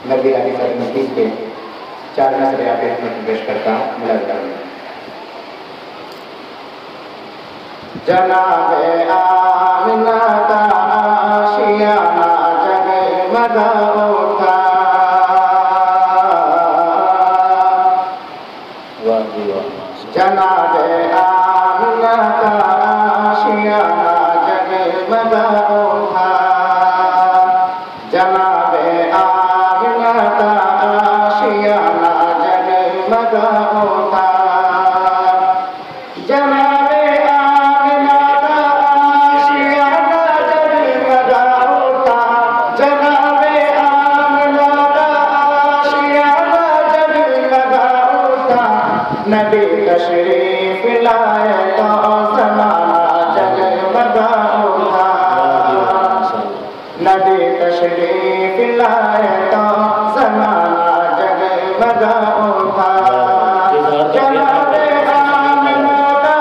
नबी अली सल्लल्लाहु के 4 मसले आप इसमें पेश करता हूँ। मुलाज़ा जनाबे आमिना का आशियाना जगमगा उठा, जनाबे आमिना का आशियाना जगमगा उठा, जनाबे आमिना का आशियाना जगमगा उठा, जनाबे आमिना का आशियाना जगमगा उठा, जनाबे आमिना का आशियाना जगमगा उठा, नबी तशरीफ लाए तो ज़माना जगमगा उठा, नबी तशरीफ लाए तो ज़माना जगमगा उठा, जनाबे आमिना का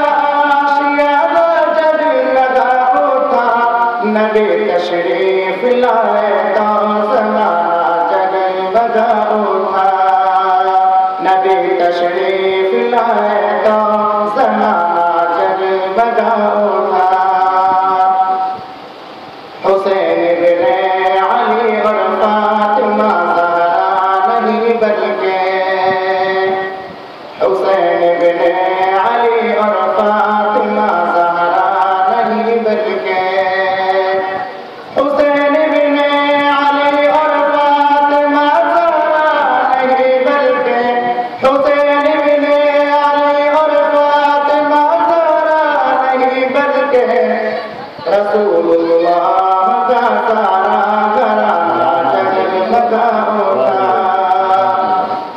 आशियाना जगमगा उठा, नबी तशरीफ लाए तो ज़माना जगमगा उठा, नबी तशरीफ लाए तो ज़माना जगमगा उठा। हुसैन इब्ने अली और फातिमा ज़हरा नहीं बल्कि, हुसैन इब्ने अली और फातिमा ज़हरा नहीं बल्कि, हुसैन इब्ने अली और फातिमा ज़हरा नहीं बल्कि, हुसैन इब्ने अली और फातिमा ज़हरा नहीं बल्कि, रसूलुल्लाह का सारा घराना जगमगा उठा,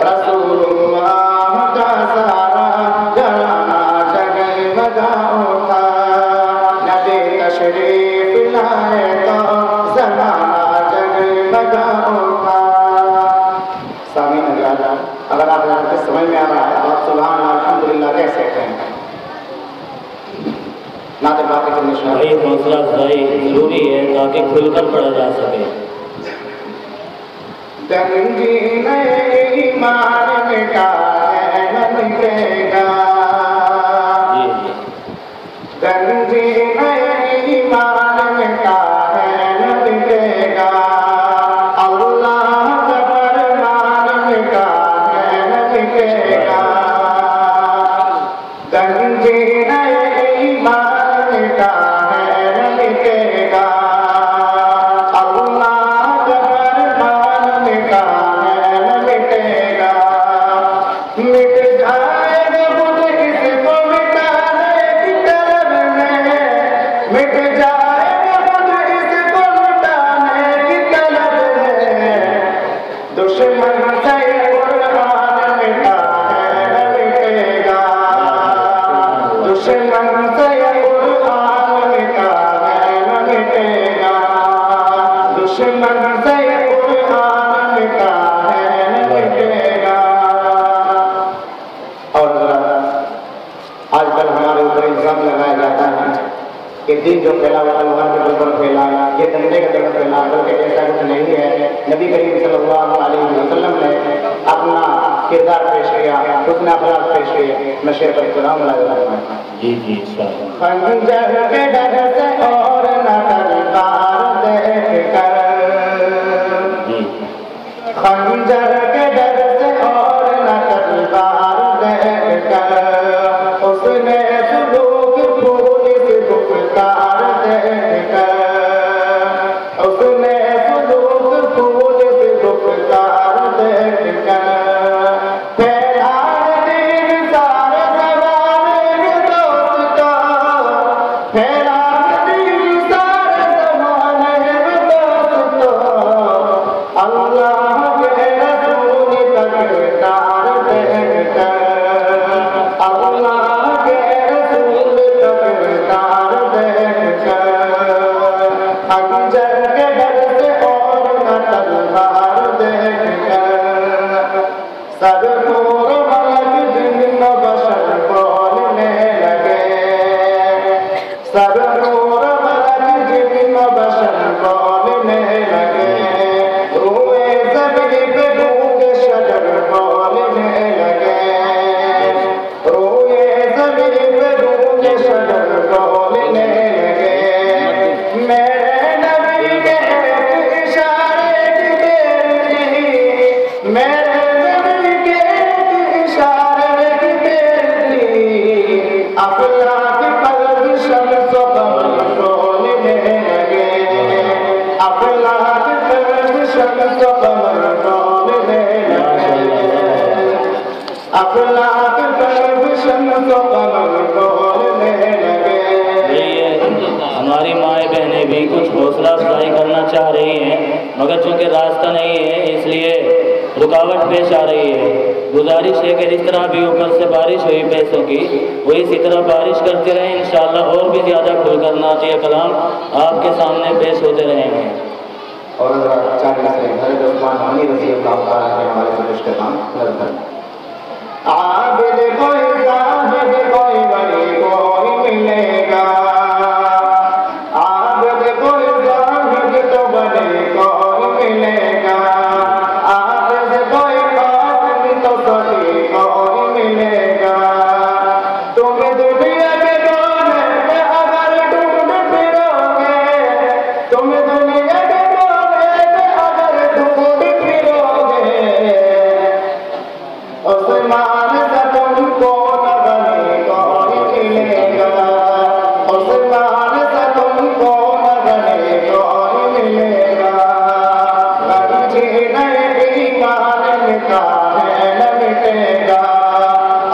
रसूलुल्लाह का सारा घराना जगमगा उठा, नबी तशरीफ लाए तो ज़माना जगमगा उठा। सामीन अल्लाह, अगर आप लोगों को समझ में आ रहा है तो आप सुभान अल्लाह अल्हम्दुलिल्लाह कह सकते हैं। नाते बाकी तो भाई हौसला अफजाई जरूरी है ताकि खुलकर पढ़ा जा सके। गंजीन ईमान मिटा है न मिटेगा, गंजीन ईमान मिटा है न मिटेगा, अल्लाह का फरमान मिटा है न मिटेगा, गंजीन ईमान मिटा है न मिटेगा, अल्लाह का फरमान मिटा है न मिटेगा, मिट जाएगा खुद इसको मिटाने की तरफ में, मिट जाएगा खुद इसको मिटाने की तरफ में, दुश्मन से कुरान मिटा है न मिटेगा, दुश्मन से कुरान मिटा है न मिटेगा, दुश्मन से कुरान मिटा है न मिटेगा। और आजकल हमारे ऊपर इल्जाम लगाया जाता है कि दिन जो फैला हुआ तलवार के बल पर फैला, ये डंडे के बल फैला, बल्कि ऐसा कुछ नहीं है। नबी करीम सल्लल्लाहु अलैहि वसल्लम ने अपना किरदार पेश किया, हुस्न अखलाक पेश किए। मैं शेर पर इत्तराम लगा जी जी खंजर के डर से और न तलवार देख कर, खंजर के डर से और न तलवार देख कर, उसने सुलूक फूल से गुफ्तार देख कर, उसने सुलूक फूल से गुफ्तार देख कर, फैला दीन सारे ज़माने में दोस्तों, फैला दीन सारे ज़माने में दोस्तों, अल्लाह के रसूल का किरदार देख कर, अल्लाह के रसूल का किरदार देख कर, खंजर के डर से और न तलवार देख कर, सब नूर मलक जिन्न बशर बोलने लगे, सब में भी कुछ हौसला अफजाई करना चाह रही हैं, मगर चूँकि रास्ता नहीं है इसलिए रुकावट पेश आ रही है। गुजारिश है कि जिस तरह भी ऊपर से बारिश हुई पैसों की, वो इसी तरह बारिश करते रहें, इंशाअल्लाह और भी ज़्यादा खुलकर नातिया कलाम आपके सामने पेश होते रहेंगे। और चार हज़रत उस्मान गनी रज़ी अल्लाह तआला के हवाले से कुछ कलाम आबिद कोई जाहिद कोई वली कोई मिलेगा, आबिद कोई जाहिद तो वली कोई मिलेगा, आबिद कोई कासिम तो सही कोई मिलेगा। तुम्हें दुनिया के कोने में अगर ढूंढ फिरोगे, तुम्हें दुनिया के कोने में अगर ढूंढ फिरोगे, उस्मान से तुमको न गनी कोई मिलेगा, उस्मान से तुमको न गनी कोई मिलेगा। नहीं ईमान मिटा है न मिटेगा,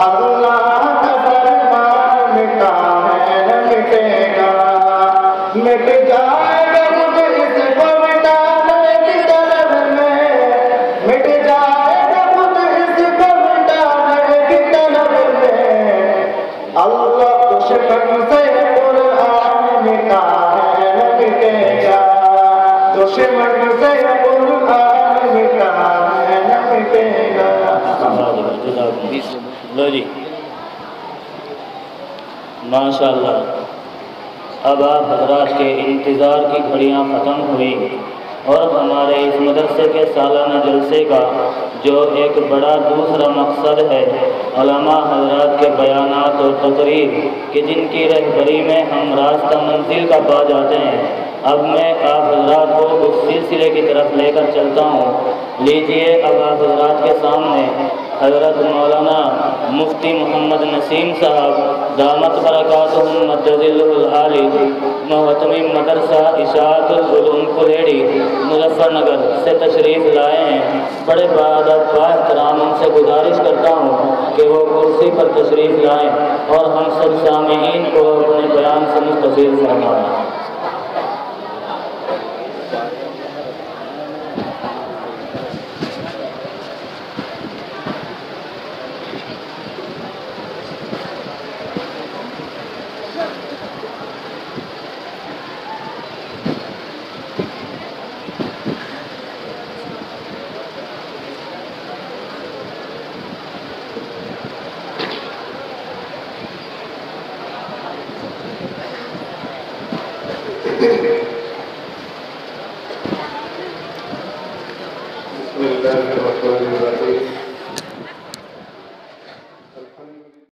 अल्लाह का फरमान मिटा है न मिटेगा। मिट जाएगा खुद इसको मिटाने की तलब में, मिट जाएगा खुद इसको मिटाने की तलब में। अल्लाह दुश्मन से कुरान मिटा है न मिटेगा, दुश्मन से कुरान मिटा है न मिटेगा। लो जी माशाअल्लाह, अब आप हजरात के इंतज़ार की घड़ियाँ ख़त्म हुई और हमारे इस मदरसे के सालाना जलसे का जो एक बड़ा दूसरा मकसद है, उलमा हजरात के बयानात और तकरीर कि जिनकी रहबरी में हम रास्ता मंजिल का पा जाते हैं। अब मैं आप हजरात को उस सिलसिले की तरफ लेकर चलता हूँ। लीजिए अब आप हजरात के सामने हज़रत मौलाना मुफ्ती मोहम्मद नसीम साहब दामत बरकातुहुम मद्दजिलुल आली मोहतमिम मदरसा इशाअतुल उलूम कुल्हेड़ी मुजफ्फरनगर से तशरीफ़ लाए हैं। बड़े बाअदब बाएहतराम उनसे गुजारिश करता हूँ कि वो कुर्सी पर तशरीफ़ लाएँ और हम सब सामीईन को अपने बयान से मुस्तफ़ीज़ फरमाएँ। Thank you.